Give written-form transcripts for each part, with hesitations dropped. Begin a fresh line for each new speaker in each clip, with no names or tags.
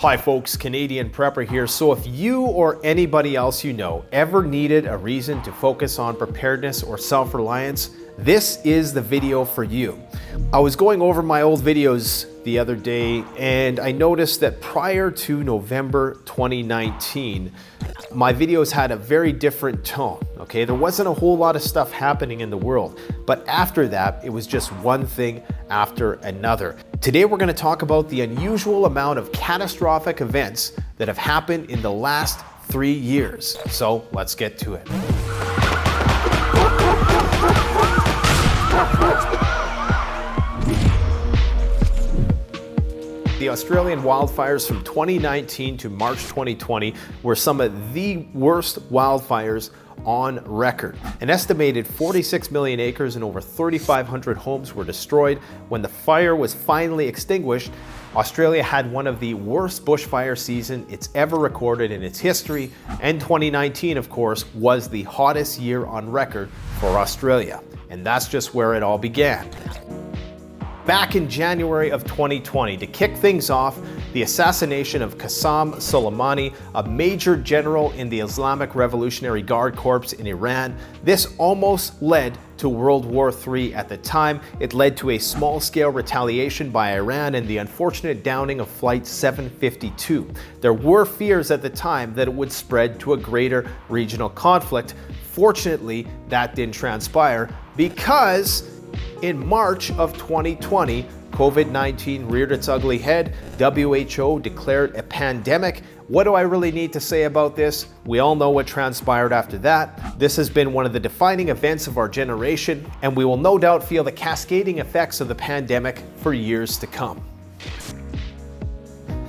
Hi folks, Canadian Prepper here. So if you or anybody else you know ever needed a reason to focus on preparedness or self-reliance, this is the video for you. I was going over my old videos the other day and I noticed that prior to November 2019, my videos had a very different tone, okay? There wasn't a whole lot of stuff happening in the world, but after that, it was just one thing after another. Today, we're gonna talk about the unusual amount of catastrophic events that have happened in the last 3 years. So let's get to it. The Australian wildfires from 2019 to March 2020 were some of the worst wildfires on record. An estimated 46 million acres and over 3,500 homes were destroyed. When the fire was finally extinguished, Australia had one of the worst bushfire seasons it's ever recorded in its history, and 2019, of course, was the hottest year on record for Australia. And that's just where it all began. Back in January of 2020, to kick things off, the assassination of Qasem Soleimani, a major general in the Islamic Revolutionary Guard Corps in Iran. This almost led to World War III at the time. It led to a small-scale retaliation by Iran and the unfortunate downing of Flight 752. There were fears at the time that it would spread to a greater regional conflict. Fortunately, that didn't transpire because in March of 2020, COVID-19 reared its ugly head. WHO declared a pandemic. What do I really need to say about this? We all know what transpired after that. This has been one of the defining events of our generation, and we will no doubt feel the cascading effects of the pandemic for years to come.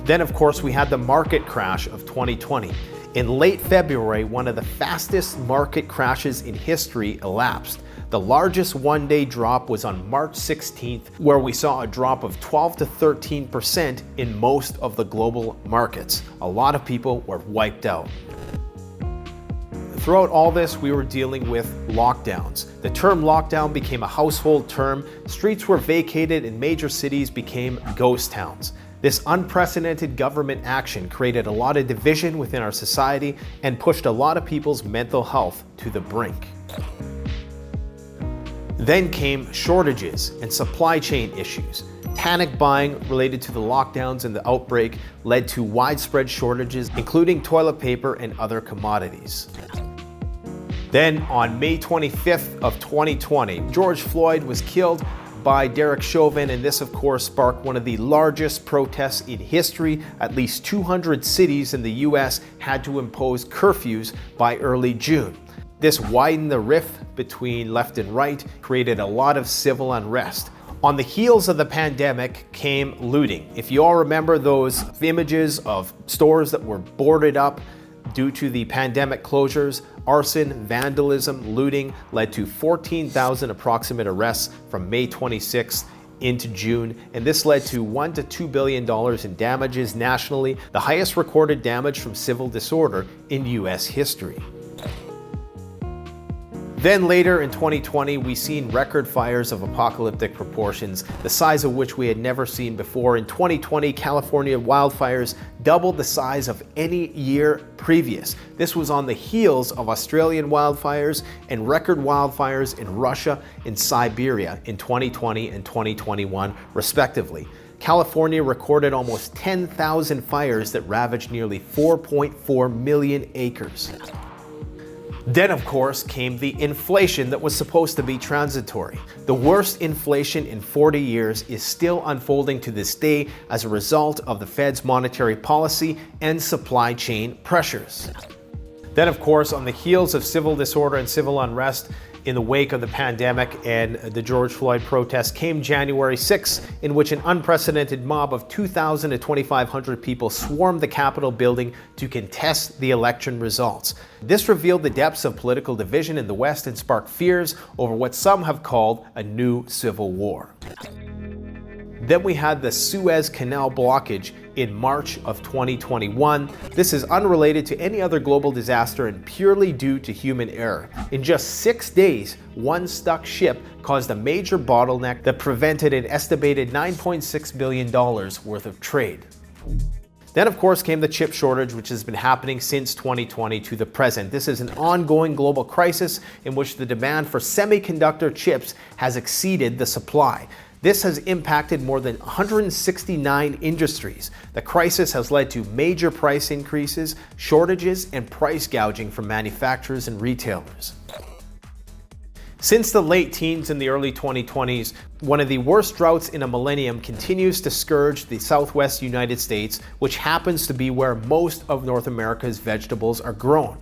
Then, of course, we had the market crash of 2020. In late February, one of the fastest market crashes in history elapsed. The largest one-day drop was on March 16th, where we saw a drop of 12 to 13% in most of the global markets. A lot of people were wiped out. Throughout all this, we were dealing with lockdowns. The term lockdown became a household term. Streets were vacated and major cities became ghost towns. This unprecedented government action created a lot of division within our society and pushed a lot of people's mental health to the brink. Then came shortages and supply chain issues. Panic buying related to the lockdowns and the outbreak led to widespread shortages, including toilet paper and other commodities. Then on May 25th of 2020, George Floyd was killed by Derek Chauvin, and this of course sparked one of the largest protests in history. At least 200 cities in the US had to impose curfews by early June. This widened the rift between left and right, created a lot of civil unrest. On the heels of the pandemic came looting. If you all remember those images of stores that were boarded up due to the pandemic closures, arson, vandalism, looting led to 14,000 approximate arrests from May 26th into June, and this led to $1 to $2 billion in damages nationally, the highest recorded damage from civil disorder in US history. Then later in 2020, we seen record fires of apocalyptic proportions, the size of which we had never seen before. In 2020, California wildfires doubled the size of any year previous. This was on the heels of Australian wildfires and record wildfires in Russia and Siberia in 2020 and 2021, respectively. California recorded almost 10,000 fires that ravaged nearly 4.4 million acres. Then, of course, came the inflation that was supposed to be transitory. The worst inflation in 40 years is still unfolding to this day as a result of the Fed's monetary policy and supply chain pressures. Then, of course, on the heels of civil disorder and civil unrest in the wake of the pandemic and the George Floyd protests came January 6th, in which an unprecedented mob of 2,000 to 2,500 people swarmed the Capitol building to contest the election results. This revealed the depths of political division in the West and sparked fears over what some have called a new civil war. Then we had the Suez Canal blockage in March of 2021. This is unrelated to any other global disaster and purely due to human error. In just 6 days, one stuck ship caused a major bottleneck that prevented an estimated $9.6 billion worth of trade. Then, of course, came the chip shortage, which has been happening since 2020 to the present. This is an ongoing global crisis in which the demand for semiconductor chips has exceeded the supply. This has impacted more than 169 industries. The crisis has led to major price increases, shortages, and price gouging from manufacturers and retailers. Since the late teens and the early 2020s, one of the worst droughts in a millennium continues to scourge the southwest United States, which happens to be where most of North America's vegetables are grown.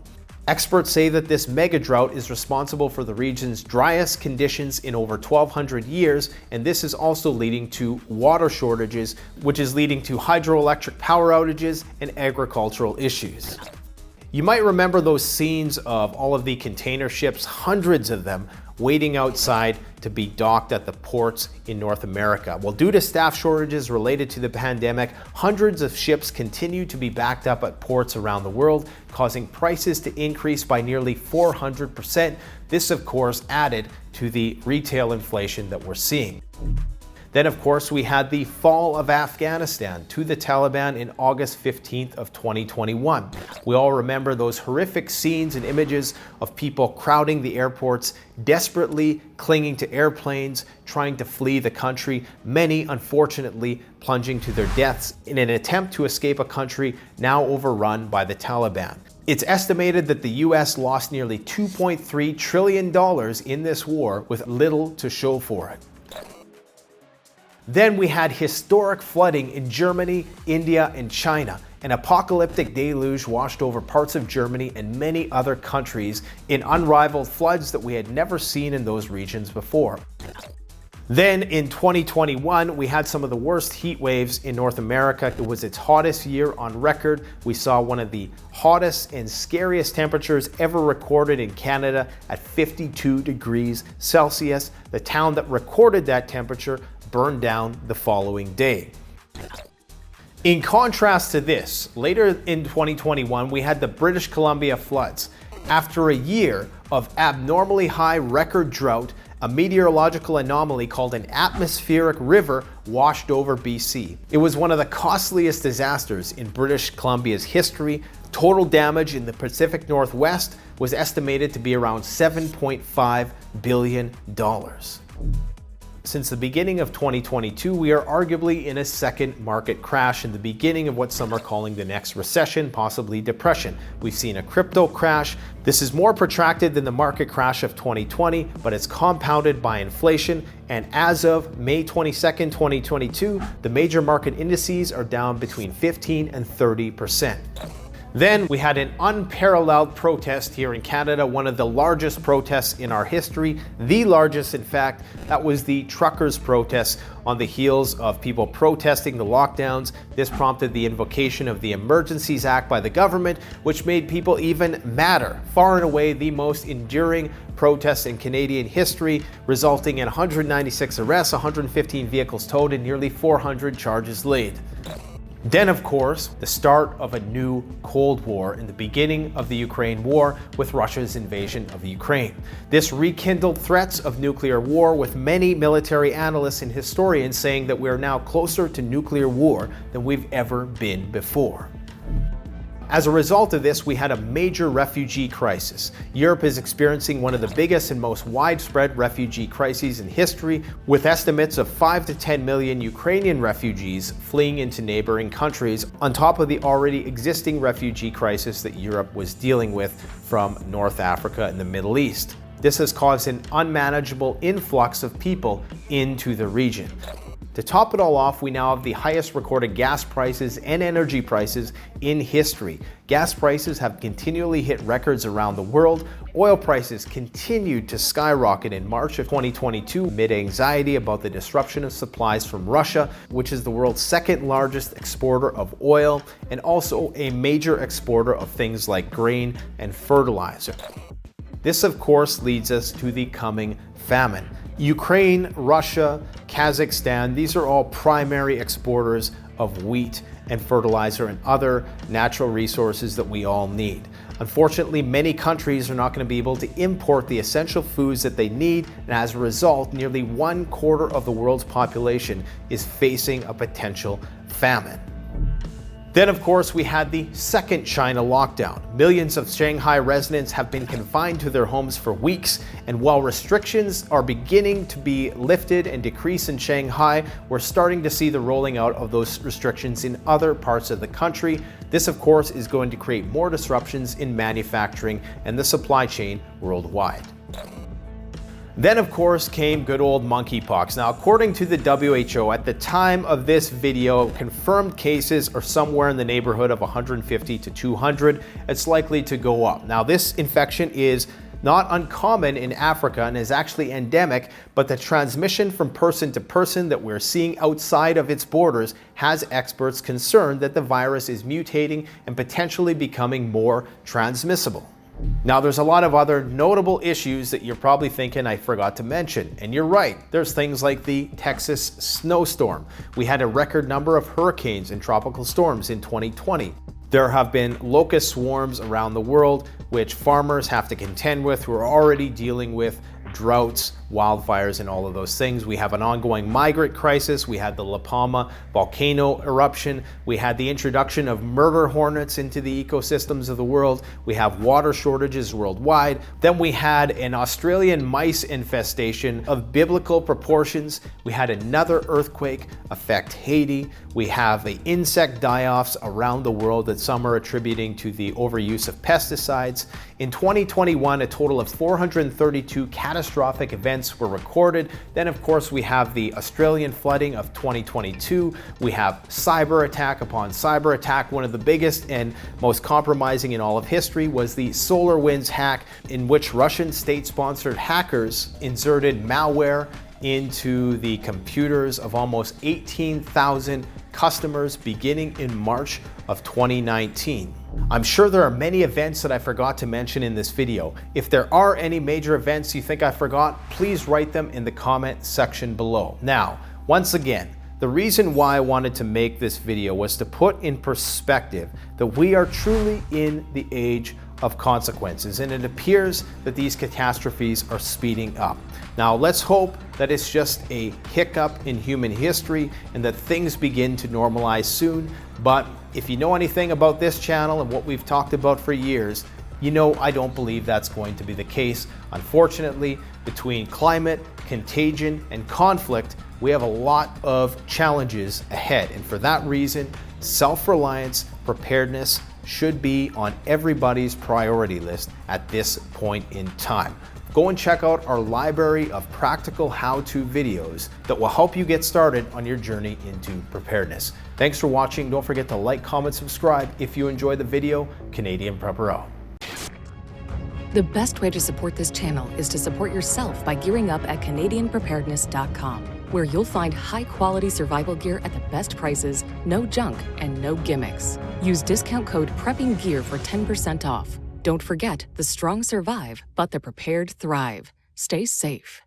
Experts say that this mega drought is responsible for the region's driest conditions in over 1,200 years, and this is also leading to water shortages, which is leading to hydroelectric power outages and agricultural issues. You might remember those scenes of all of the container ships, hundreds of them, waiting outside to be docked at the ports in North America. Well, due to staff shortages related to the pandemic, hundreds of ships continue to be backed up at ports around the world, causing prices to increase by nearly 400%. This, of course, added to the retail inflation that we're seeing. Then, of course, we had the fall of Afghanistan to the Taliban in August 15th of 2021. We all remember those horrific scenes and images of people crowding the airports, desperately clinging to airplanes, trying to flee the country, many unfortunately plunging to their deaths in an attempt to escape a country now overrun by the Taliban. It's estimated that the US lost nearly $2.3 trillion in this war with little to show for it. Then we had historic flooding in Germany, India, and China. An apocalyptic deluge washed over parts of Germany and many other countries in unrivaled floods that we had never seen in those regions before. Then in 2021, we had some of the worst heat waves in North America. It was its hottest year on record. We saw one of the hottest and scariest temperatures ever recorded in Canada at 52 degrees Celsius. The town that recorded that temperature burned down the following day. In contrast to this, later in 2021, we had the British Columbia floods. After a year of abnormally high record drought, a meteorological anomaly called an atmospheric river washed over BC. It was one of the costliest disasters in British Columbia's history. Total damage in the Pacific Northwest was estimated to be around $7.5 billion. Since the beginning of 2022, we are arguably in a second market crash in the beginning of what some are calling the next recession, possibly depression. We've seen a crypto crash. This is more protracted than the market crash of 2020, but it's compounded by inflation. And as of May 22nd, 2022, the major market indices are down between 15 and 30%. Then we had an unparalleled protest here in Canada, one of the largest protests in our history, the largest in fact. That was the truckers' protest on the heels of people protesting the lockdowns. This prompted the invocation of the Emergencies Act by the government, which made people even madder. Far and away the most enduring protests in Canadian history, resulting in 196 arrests, 115 vehicles towed, and nearly 400 charges laid. Then, of course, the start of a new Cold War in the beginning of the Ukraine war with Russia's invasion of Ukraine. This rekindled threats of nuclear war, with many military analysts and historians saying that we are now closer to nuclear war than we've ever been before. As a result of this, we had a major refugee crisis. Europe is experiencing one of the biggest and most widespread refugee crises in history, with estimates of 5 to 10 million Ukrainian refugees fleeing into neighboring countries, on top of the already existing refugee crisis that Europe was dealing with from North Africa and the Middle East. This has caused an unmanageable influx of people into the region. To top it all off, we now have the highest recorded gas prices and energy prices in history. Gas prices have continually hit records around the world. Oil prices continued to skyrocket in March of 2022 amid anxiety about the disruption of supplies from Russia, which is the world's second largest exporter of oil and also a major exporter of things like grain and fertilizer. This, of course, leads us to the coming famine. Ukraine, Russia, Kazakhstan, these are all primary exporters of wheat and fertilizer and other natural resources that we all need. Unfortunately, many countries are not going to be able to import the essential foods that they need, and as a result, nearly 1/4 of the world's population is facing a potential famine. Then, of course, we had the second China lockdown. Millions of Shanghai residents have been confined to their homes for weeks, and while restrictions are beginning to be lifted and decrease in Shanghai, we're starting to see the rolling out of those restrictions in other parts of the country. This, of course, is going to create more disruptions in manufacturing and the supply chain worldwide. Then, of course, came good old monkeypox. Now, according to the WHO, at the time of this video, confirmed cases are somewhere in the neighborhood of 150 to 200. It's likely to go up. Now, this infection is not uncommon in Africa and is actually endemic, but the transmission from person to person that we're seeing outside of its borders has experts concerned that the virus is mutating and potentially becoming more transmissible. Now, there's a lot of other notable issues that you're probably thinking I forgot to mention, and you're right. There's things like the Texas snowstorm. We had a record number of hurricanes and tropical storms in 2020. There have been locust swarms around the world, which farmers have to contend with, who are already dealing with droughts, wildfires, and all of those things. We have an ongoing migrant crisis. We had the La Palma volcano eruption. We had the introduction of murder hornets into the ecosystems of the world. We have water shortages worldwide. Then we had an Australian mice infestation of biblical proportions. We had another earthquake affect Haiti. We have the insect die-offs around the world that some are attributing to the overuse of pesticides. In 2021, a total of 432 catastrophic events were recorded. Then, of course, we have the Australian flooding of 2022. We have cyber attack upon cyber attack. One of the biggest and most compromising in all of history was the SolarWinds hack, in which Russian state-sponsored hackers inserted malware into the computers of almost 18,000 customers beginning in March of 2019. I'm sure there are many events that I forgot to mention in this video. If there are any major events you think I forgot, please write them in the comment section below. Now, once again, the reason why I wanted to make this video was to put in perspective that we are truly in the age of consequences, and it appears that these catastrophes are speeding up. Now, let's hope that it's just a hiccup in human history and that things begin to normalize soon. But if you know anything about this channel and what we've talked about for years, you know I don't believe that's going to be the case. Unfortunately, between climate, contagion, and conflict, we have a lot of challenges ahead. And for that reason, self-reliance, preparedness should be on everybody's priority list at this point in time. Go and check out our library of practical how-to videos that will help you get started on your journey into preparedness. Thanks for watching. Don't forget to like, comment, subscribe if you enjoyed the video. Canadian Prepper out.
The best way to support this channel is to support yourself by gearing up at CanadianPreparedness.com, where you'll find high-quality survival gear at the best prices, no junk, and no gimmicks. Use discount code PREPPINGGEAR for 10% off. Don't forget, the strong survive, but the prepared thrive. Stay safe.